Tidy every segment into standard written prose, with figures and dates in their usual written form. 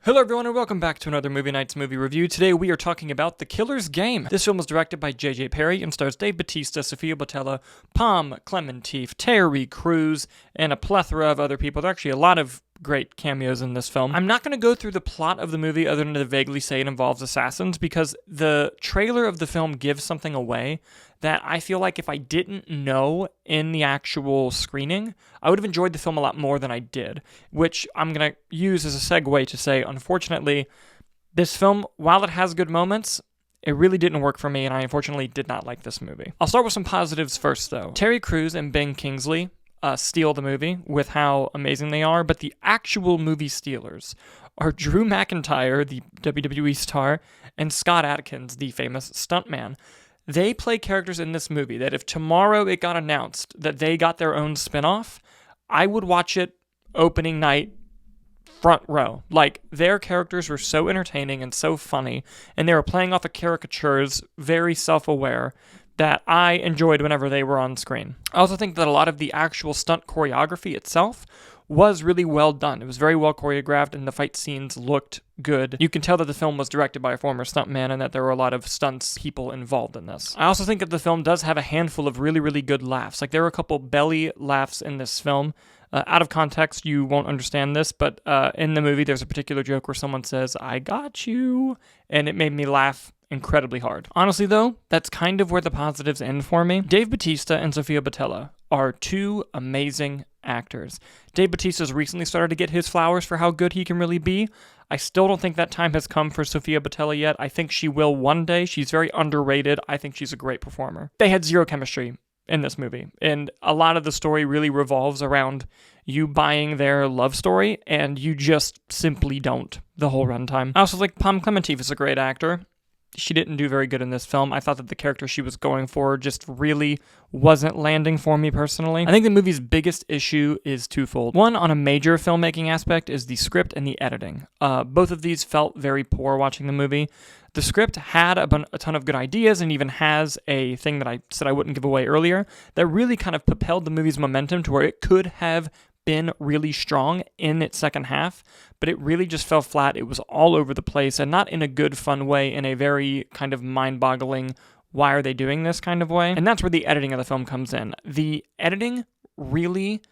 Hello everyone and welcome back to another Movie Nights movie review. Today we are talking about The Killer's Game. This film was directed by J.J. Perry and stars Dave Bautista, Sofia Boutella, Klementieff, Terry Crews, and a plethora of other people. There are actually a lot of great cameos in this film. I'm not going to go through the plot of the movie other than to vaguely say it involves assassins because the trailer of the film gives something away that I feel like if I didn't know in the actual screening, I would have enjoyed the film a lot more than I did, which I'm going to use as a segue to say, unfortunately, this film, while it has good moments, it really didn't work for me, and I unfortunately did not like this movie. I'll start with some positives first, though. Terry Crews and Kingsley steal the movie with how amazing they are, but the actual movie stealers are Drew McIntyre, the WWE star, and Scott Adkins, the famous stuntman. They play characters in this movie that if tomorrow it got announced that they got their own spinoff, I would watch it opening night front row. Like, their characters were so entertaining and so funny, and they were playing off of caricatures, very self-aware, that I enjoyed whenever they were on screen. I also think that a lot of the actual stunt choreography itself was really well done. It was very well choreographed and the fight scenes looked good. You can tell that the film was directed by a former stuntman and that there were a lot of stunts people involved in this. I also think that the film does have a handful of really, really good laughs. Like, there are a couple belly laughs in this film. Out of context, you won't understand this, but in the movie, there's a particular joke where someone says, "I got you," and it made me laugh incredibly hard. Honestly, though, that's kind of where the positives end for me. Dave Bautista and Sofia Boutella are two amazing actors. Dave Bautista's recently started to get his flowers for how good he can really be. I still don't think that time has come for Sofia Boutella yet. I think she will one day. She's very underrated. I think she's a great performer. They had zero chemistry in this movie, and a lot of the story really revolves around you buying their love story, and you just simply don't the whole runtime. I also think Klementieff is a great actor. She didn't do very good in this film. I thought that the character she was going for just really wasn't landing for me personally. I think the movie's biggest issue is twofold. One, on a major filmmaking aspect, is the script and the editing. Both of these felt very poor watching the movie. The script had a ton of good ideas and even has a thing that I said I wouldn't give away earlier that really kind of propelled the movie's momentum to where it could have been really strong in its second half, but it really just fell flat. It was all over the place, and not in a good, fun way, in a very kind of mind-boggling, why are they doing this kind of way? And that's where the editing of the film comes in. The editing really...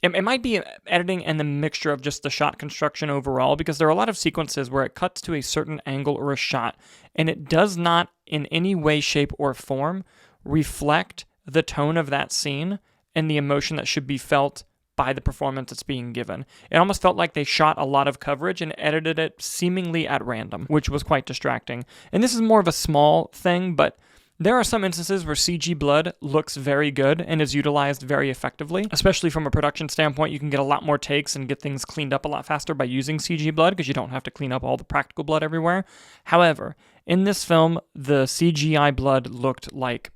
It might be editing and the mixture of just the shot construction overall, because there are a lot of sequences where it cuts to a certain angle or a shot, and it does not, in any way, shape, or form, reflect the tone of that scene and the emotion that should be felt by the performance that's being given. It almost felt like they shot a lot of coverage and edited it seemingly at random, which was quite distracting. And this is more of a small thing, but there are some instances where CG blood looks very good and is utilized very effectively. Especially from a production standpoint, you can get a lot more takes and get things cleaned up a lot faster by using CG blood because you don't have to clean up all the practical blood everywhere. However, in this film, the CGI blood looked like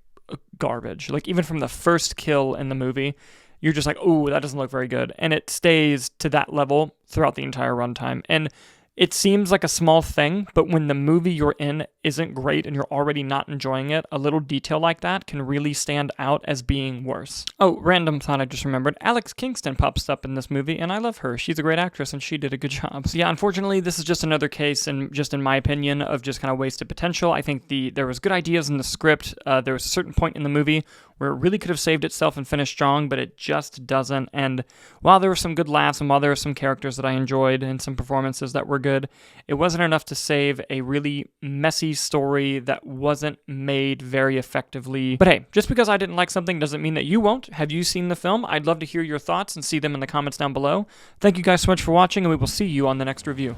garbage. Like, even from the first kill in the movie, you're just like, oh, that doesn't look very good. And it stays to that level throughout the entire runtime. And it seems like a small thing, but when the movie you're in isn't great and you're already not enjoying it, a little detail like that can really stand out as being worse. Oh, random thought I just remembered. Alex Kingston pops up in this movie, and I love her. She's a great actress, and she did a good job. So yeah, unfortunately, this is just another case, and just in my opinion, of just kind of wasted potential. I think there was good ideas in the script. There was a certain point in the movie where it really could have saved itself and finished strong, but it just doesn't. And while there were some good laughs and while there were some characters that I enjoyed and some performances that were good, it wasn't enough to save a really messy story that wasn't made very effectively. But hey, just because I didn't like something doesn't mean that you won't. Have you seen the film? I'd love to hear your thoughts and see them in the comments down below. Thank you guys so much for watching, and we will see you on the next review.